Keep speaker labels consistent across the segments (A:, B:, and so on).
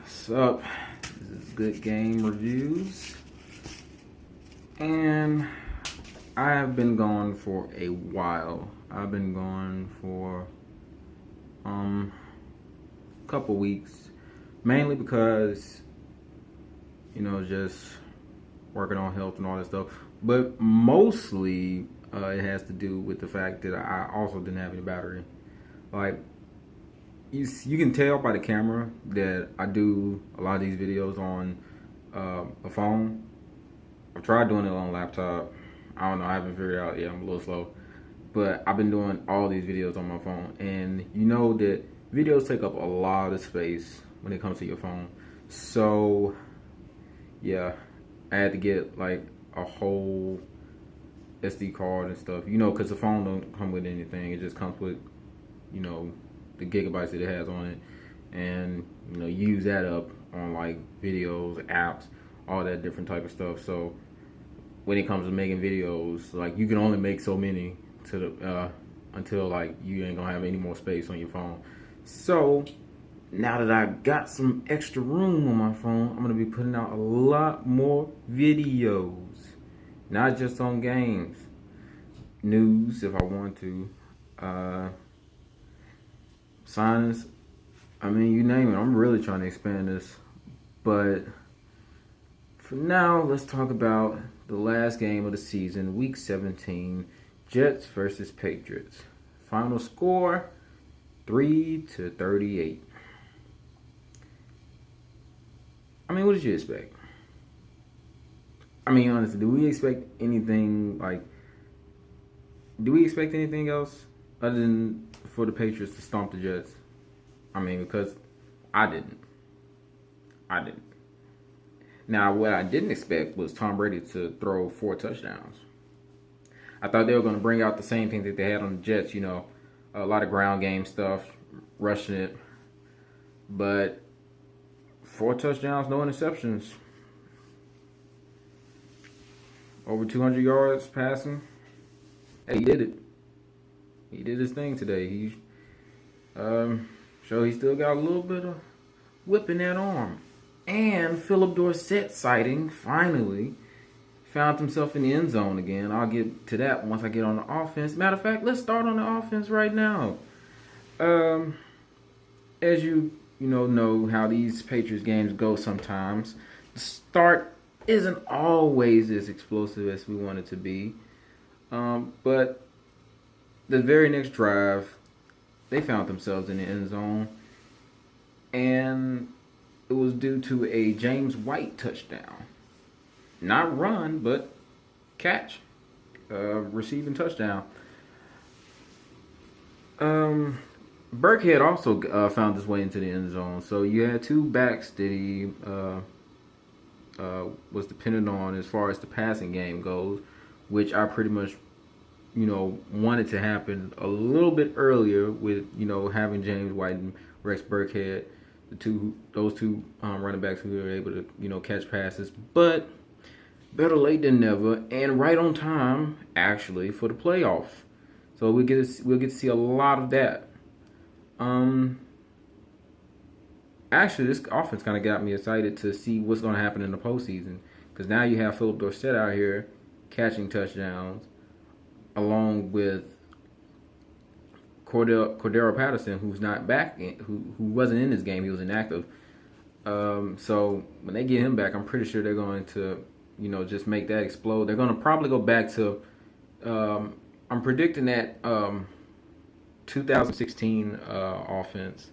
A: What's up? This is Good Game Reviews, and I have been gone for a while. I've been gone for a couple weeks, mainly because just working on health and all that stuff. But mostly, it has to do with the fact that I also didn't have any battery. Like, you can tell by the camera that I do a lot of these videos on a phone. I've tried doing it on a laptop. I don't know, I haven't figured out yet. I'm a little slow. But I've been doing all these videos on my phone. And you know that videos take up a lot of space when it comes to your phone. So, yeah, I had to get like a whole SD card and stuff. Because the phone don't come with anything. It just comes with, the gigabytes that it has on it, and use that up on like videos, apps, all that different type of stuff. So when it comes to making videos, like, you can only make so many to the until like you ain't gonna have any more space on your phone. So now that I got some extra room on my phone, I'm gonna be putting out a lot more videos, not just on games, news if I want to, science, I mean, you name it. I'm really trying to expand this. But for now, let's talk about the last game of the season, Week 17, Jets versus Patriots. Final score, 3-38. I mean, what did you expect? I mean, honestly, do we expect anything else other than for the Patriots to stomp the Jets? I mean, because I didn't. Now, what I didn't expect was Tom Brady to throw 4 touchdowns. I thought they were going to bring out the same thing that they had on the Jets, a lot of ground game stuff, rushing it. But 4 touchdowns, no interceptions. Over 200 yards passing. Hey, he did it. He did his thing today. He he still got a little bit of whip in that arm. And Philip Dorsett sighting finally found himself in the end zone again. I'll get to that once I get on the offense. Matter of fact, let's start on the offense right now. As you know how these Patriots games go sometimes. The start isn't always as explosive as we want it to be. But the very next drive, they found themselves in the end zone, and it was due to a James White touchdown. Not run, but catch. Receiving touchdown. Burkhead also found his way into the end zone. So you had 2 backs that he was dependent on as far as the passing game goes, which I pretty much wanted to happen a little bit earlier with, having James White and Rex Burkhead, those two running backs who were able to, catch passes. But better late than never, and right on time, actually, for the playoffs. So we'll get to see a lot of that. Actually, this offense kind of got me excited to see what's going to happen in the postseason, because now you have Philip Dorsett out here catching touchdowns, along with Cordero Patterson, who's not back, who wasn't in this game. He was inactive. So when they get him back, I'm pretty sure they're going to, just make that explode. They're going to probably go back to, I'm predicting that 2016 offense,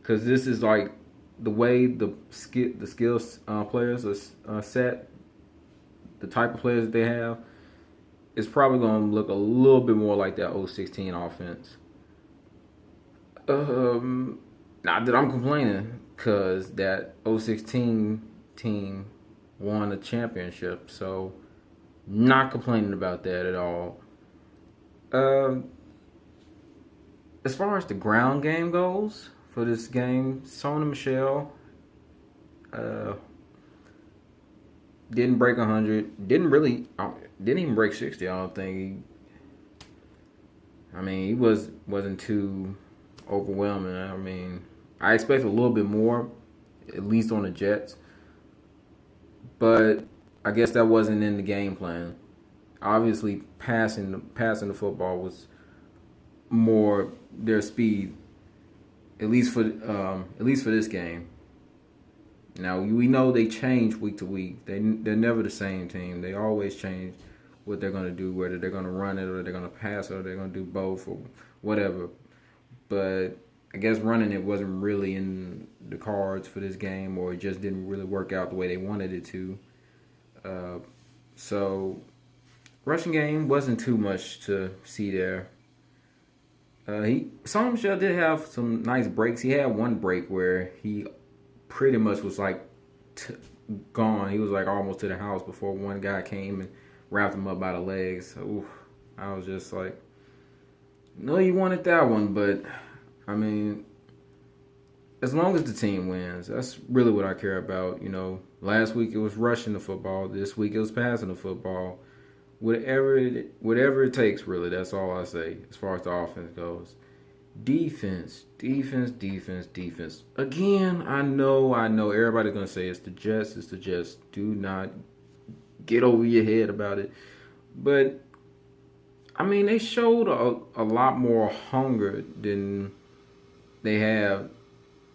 A: because this is like the way the skills players are set, the type of players that they have. It's probably going to look a little bit more like that 2016 offense. Not that I'm complaining, because that 2016 team won a championship, so not complaining about that at all. As far as the ground game goes for this game, Sony Michel didn't break 100. Didn't even break 60. I don't think. He wasn't too overwhelming. I expect a little bit more at least on the Jets. But I guess that wasn't in the game plan. Obviously, passing the football was more their speed, at least for this game. Now we know they change week to week. They're never the same team. They always change what they're going to do, whether they're going to run it or they're going to pass it or they're going to do both or whatever. But I guess running it wasn't really in the cards for this game, or it just didn't really work out the way they wanted it to. So rushing game wasn't too much to see there. Sony Michel did have some nice breaks. He had one break where he pretty much was like gone. He was like almost to the house before one guy came and wrapped him up by the legs. Oof. I was just like, no, you wanted that one, but I mean, as long as the team wins, that's really what I care about. You know, last week it was rushing the football. This week it was passing the football. Whatever it takes, really. That's all I say as far as the offense goes. Defense. Again, I know. Everybody's gonna say it's the Jets. Do not get over your head about it. But I mean, they showed a lot more hunger than they have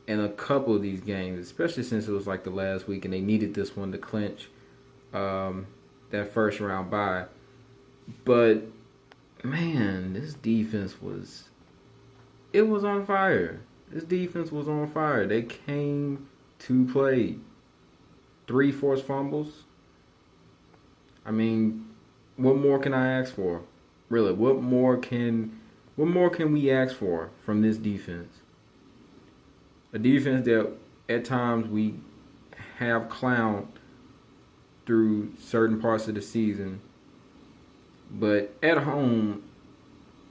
A: in a couple of these games, especially since it was like the last week and they needed this one to clinch that first round bye. But man, this defense was on fire. This defense was on fire. They came to play. 3 forced fumbles. I mean, what more can I ask for? Really, what more can we ask for from this defense? A defense that at times we have clowned through certain parts of the season. But at home,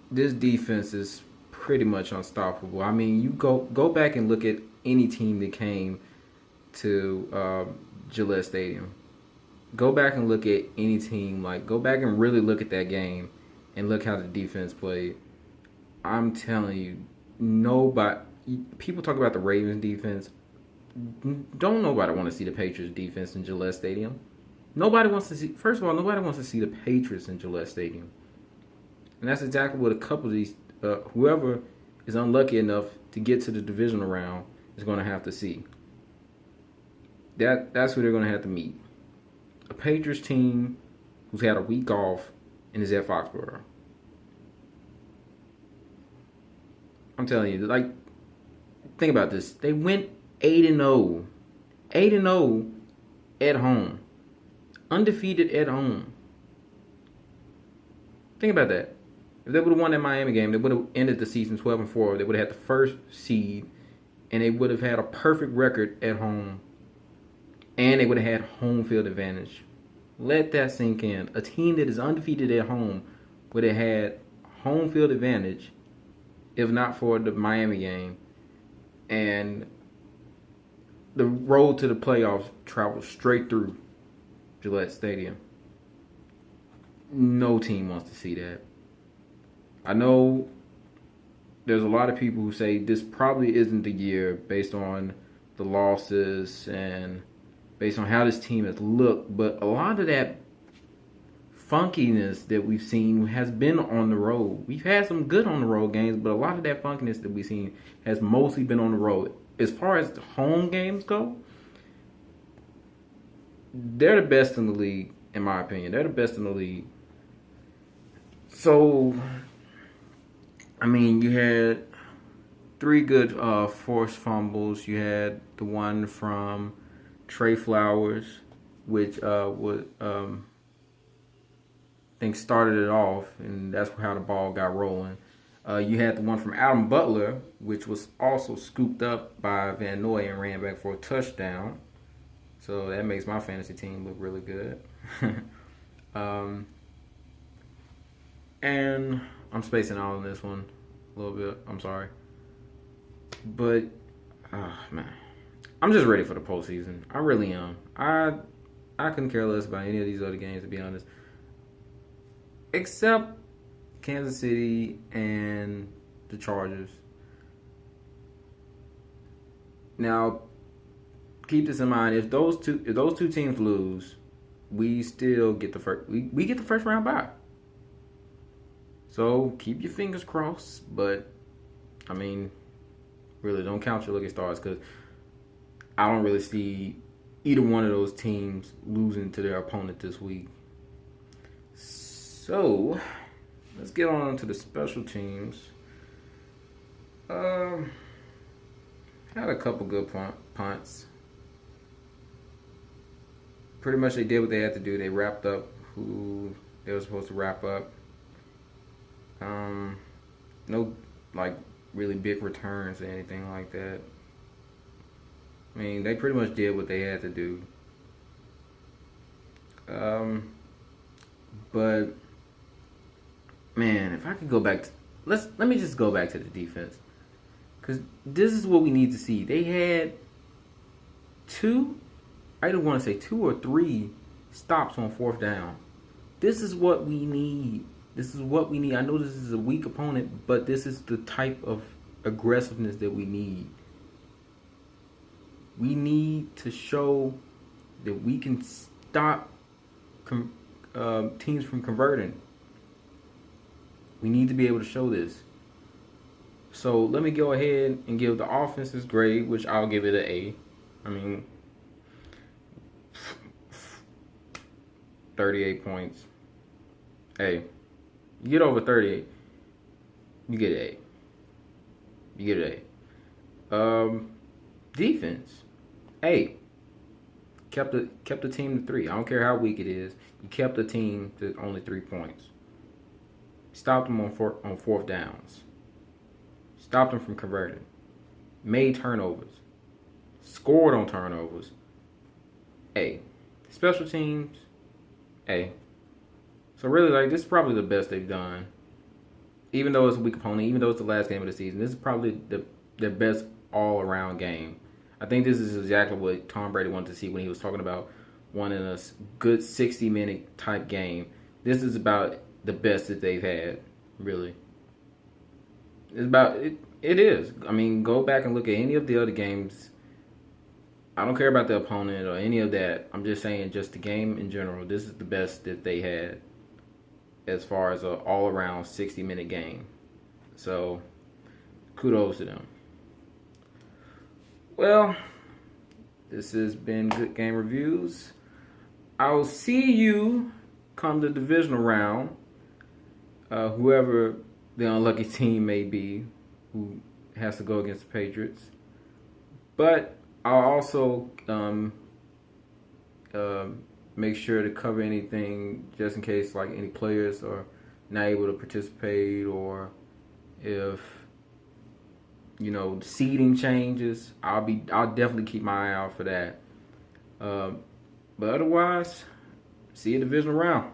A: this defense is pretty much unstoppable. I mean, you go back and look at any team that came to Gillette Stadium. Go back and look at any team. Like, go back and really look at that game and look how the defense played. I'm telling you, nobody. People talk about the Ravens defense. Don't nobody want to see the Patriots defense in Gillette Stadium. Nobody wants to see. First of all, nobody wants to see the Patriots in Gillette Stadium, and that's exactly what a couple of these, whoever is unlucky enough to get to the divisional round, is going to have to see. That's who they're going to have to meet. A Patriots team who's had a week off and is at Foxborough. I'm telling you, like, think about this. They went 8-0. 8-0 at home. Undefeated at home. Think about that. If they would have won that Miami game, they would have ended the season 12-4. They would have had the first seed, and they would have had a perfect record at home. And they would have had home field advantage. Let that sink in. A team that is undefeated at home would have had home field advantage if not for the Miami game. And the road to the playoffs travels straight through Gillette Stadium. No team wants to see that. I know there's a lot of people who say this probably isn't the year based on the losses and based on how this team has looked, but a lot of that funkiness that we've seen has been on the road. We've had some good on the road games, but a lot of that funkiness that we've seen has mostly been on the road. As far as the home games go, they're the best in the league, in my opinion. They're the best in the league. So, I mean, you had 3 good forced fumbles. You had the one from Trey Flowers, which would I think started it off, and that's how the ball got rolling. You had the one from Adam Butler, which was also scooped up by Van Noy and ran back for a touchdown. So that makes my fantasy team look really good. And I'm spacing out on this one a little bit. I'm sorry. But, man, I'm just ready for the postseason. I really am. I couldn't care less about any of these other games, to be honest. Except Kansas City and the Chargers. Now, keep this in mind. If those two teams lose, we still get the first. We get the first round bye. So keep your fingers crossed. But I mean, really, don't count your lucky stars, because I don't really see either one of those teams losing to their opponent this week. So let's get on to the special teams. Had a couple good punts. Pretty much they did what they had to do. They wrapped up who they were supposed to wrap up. No like really big returns or anything like that. I mean, they pretty much did what they had to do. But man, if I could go back to let me just go back to the defense, because this is what we need to see. They had I don't want to say 2 or 3 stops on 4th down. This is what we need. I know this is a weak opponent, but this is the type of aggressiveness that we need. We need to show that we can stop teams from converting. We need to be able to show this. So let me go ahead and give the offense's grade, which I'll give it an A. I mean, 38 points. A. You get over 38, you get an A. You get an A. Defense. A. Kept the team to 3. I don't care how weak it is. You kept the team to only 3 points. Stopped them on 4th downs. Stopped them from converting. Made turnovers. Scored on turnovers. A. Special teams. A. So really, like, this is probably the best they've done. Even though it's a weak opponent, even though it's the last game of the season, this is probably their best all-around game. I think this is exactly what Tom Brady wanted to see when he was talking about wanting a good 60-minute type game. This is about the best that they've had, really. It's about it. It is. I mean, go back and look at any of the other games. I don't care about the opponent or any of that. I'm just saying, just the game in general. This is the best that they had as far as an all-around 60-minute game. So, kudos to them. Well, this has been Good Game Reviews. I'll see you come the divisional round. Whoever the unlucky team may be who has to go against the Patriots. But I'll also make sure to cover anything just in case, like, any players are not able to participate, or if seeding changes. I'll definitely keep my eye out for that. But otherwise, see you divisional round.